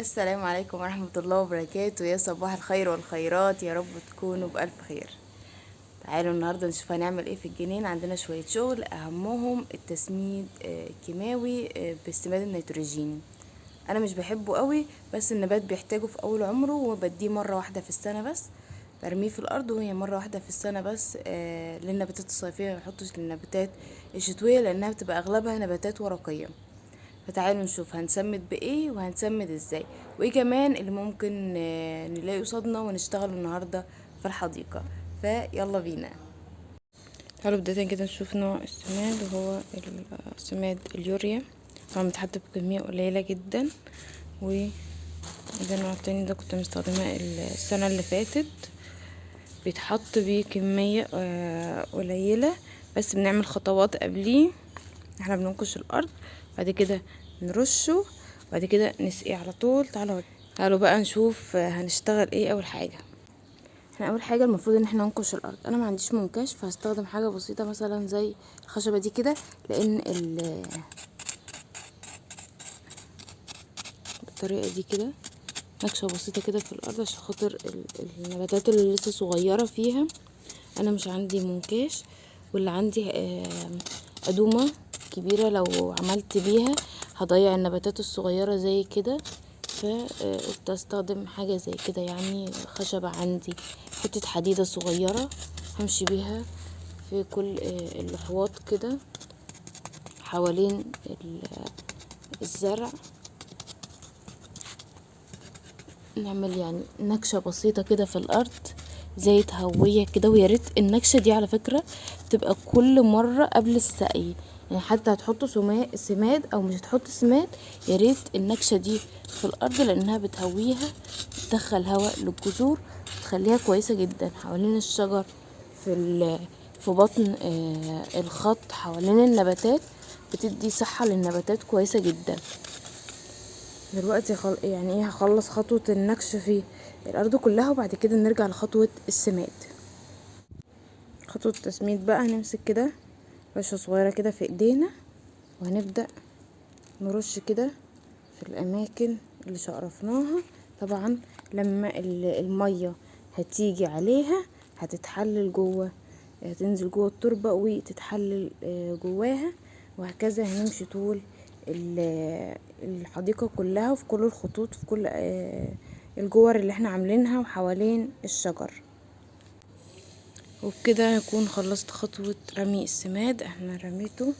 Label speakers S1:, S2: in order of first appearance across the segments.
S1: السلام عليكم ورحمة الله وبركاته. يا صباح الخير والخيرات، يا رب تكونوا بألف خير. تعالوا النهاردة نشوف هنعمل ايه في الجنين. عندنا شوية شغل اهمهم التسميد الكيماوي باستماد النيتروجيني. انا مش بحبه قوي، بس النبات بيحتاجه في اول عمره، وبديه مرة واحدة في السنة بس. برميه في الارض وهي مرة واحدة في السنة بس للنباتات الصيفية، مبحطش للنباتات الشتوية لانها بتبقى اغلبها نباتات ورقية. فتعالوا نشوف هنسمد بايه وهنسمد ازاي، وايه كمان اللي ممكن نلاقي قصادنا ونشتغل النهارده في الحديقه. فيلا بينا. تعالوا بداية كده نشوف نوع السماد، وهو السماد اليوريا. طبعا بيتحط بكمية قليلة جدا، وده النوع التاني ده كنت مستخدماه السنة اللي فاتت. بيتحط بكمية قليلة، بس بنعمل خطوات قبليه. احنا بننقش الارض، بعد كده نرشه، بعد كده نسقيه على طول. تعالوا بقى نشوف هنشتغل ايه. اول حاجه، احنا اول حاجه المفروض ان احنا ننقش الارض. انا ما عنديش منكش، فهستخدم حاجه بسيطه مثلا زي الخشبه دي كده، لان بالطريقه دي كده نكشه بسيطه كده في الارض، عشان خاطر النباتات اللي لسه صغيره فيها. انا مش عندي منكاش، واللي عندي ادومه كبيره، لو عملت بيها هضيع النباتات الصغيره زي كده. فقلت استخدم حاجه زي كده، يعني خشبه عندي حته حديده صغيره همشي بيها في كل الاحواض كده حوالين الزرع. نعمل يعني نكشة بسيطة كده في الأرض زي تهوية كده. ويا ريت النكشة دي على فكرة تبقى كل مرة قبل السقي، يعني حتى هتحطوا سماد أو مش هتحط سماد، يا ريت النكشة دي في الأرض، لأنها بتهويها، بتدخل هواء للجذور، تخليها كويسة جدا حوالين الشجر، في بطن الخط حوالين النباتات، بتدي صحة للنباتات كويسة جدا. دلوقتي يعني ايه، هخلص خطوة النكش في الارض كلها، وبعد كده نرجع لخطوة السماد. خطوة التسميد بقى، هنمسك كده رشة صغيرة كده في ايدينا، وهنبدأ نرش كده في الاماكن اللي شقرفناها. طبعا لما المية هتيجي عليها هتتحلل جوه، هتنزل جوه التربة وتتحلل جواها، وهكذا هنمشي طول الحديقة كلها، وفي كل الخطوط، في كل الجور اللي احنا عاملينها وحوالين الشجر. وبكده هكون خلصت خطوة رمي السماد. احنا رميته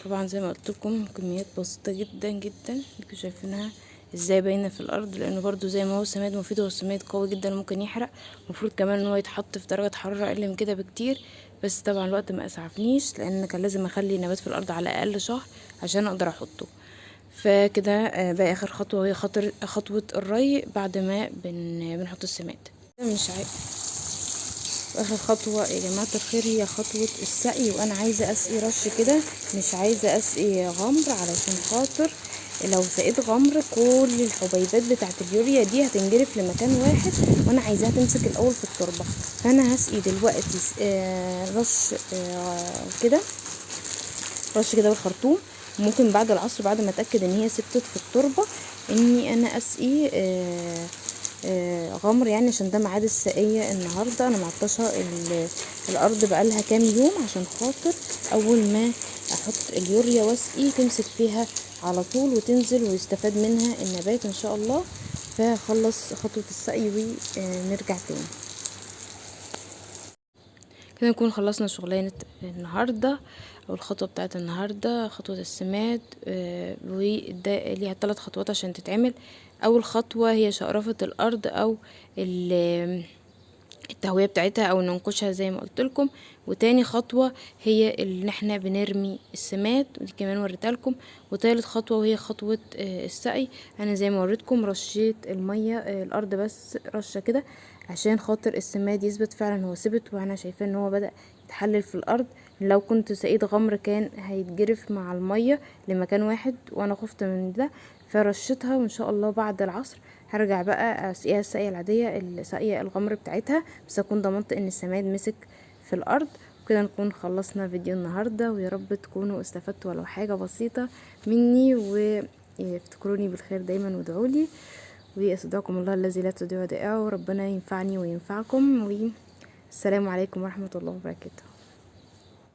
S1: طبعا زي ما قلت لكم كميات بسيطة جدا جدا، انتوا شايفينها ازاي باينه في الارض، لانه برضو زي ما هو سماد مفيد، هو السماد قوي جدا وممكن يحرق. المفروض كمان ان هو يتحط في درجه حراره اقل من كده بكتير، بس طبعا الوقت ما اسعفنيش، لان كان لازم اخلي نبات في الارض على الاقل شهر عشان اقدر احطه. فكده باقي اخر خطوه، وهي خطوه الري بعد ما بنحط السماد. مش عايز اخر خطوه يا جماعه الخير هي خطوه السقي، وانا عايزه اسقي رش كده، مش عايزه اسقي غمر، علشان خاطر لو سقيت غمر كل الحبيبات بتاعه اليوريا دي هتنجرف لمكان واحد، وانا عايزاها تمسك الاول في التربه. فانا هسقي دلوقتي رش كده، رش كده بالخرطوم. ممكن بعد العصر بعد ما اتاكد ان هي ثبتت في التربه، اني انا اسقي غمر، يعني عشان ده ميعاد السقيه النهارده. انا معطشه الارض بقالها كام يوم، عشان خاطر اول ما احط اليوريا واسقي تمسك فيها على طول وتنزل ويستفاد منها النبات ان شاء الله. فخلص خطوه السقي ونرجع تاني. كده نكون خلصنا شغلانة النهاردة، او الخطوة بتاعت النهاردة خطوة السماد. وده ليها 3 خطوات عشان تتعمل. اول خطوة هي شقرفة الارض، او التهوية بتاعتها، او ننقشها زي ما قلت لكم. وتاني خطوة هي اللي احنا بنرمي السماد، ودي كمان وريتها لكم. وتالت خطوة وهي خطوة السقي. انا زي ما وريتكم رشيت المية الارض بس رشة كده، عشان خاطر السماد يثبت. فعلا هو ثبت، وانا شايفاه ان هو بدأ يتحلل في الارض. لو كنت سقيت غمر كان هيتجرف مع المية لمكان واحد، وانا خفت من ده فرشتها. وان شاء الله بعد العصر هرجع بقى اسقيها السقيه العاديه، السقيه الغمر بتاعتها، بس اكون ضمنت ان السماد مسك في الارض. وكده نكون خلصنا فيديو النهارده، ويا رب تكونوا استفدتوا ولو حاجه بسيطه مني، وافتكروني بالخير دايما وادعولي. واستودعكم الله الذي لا تضيع ودائعه، وربنا ينفعني وينفعكم، والسلام عليكم ورحمة الله وبركاته.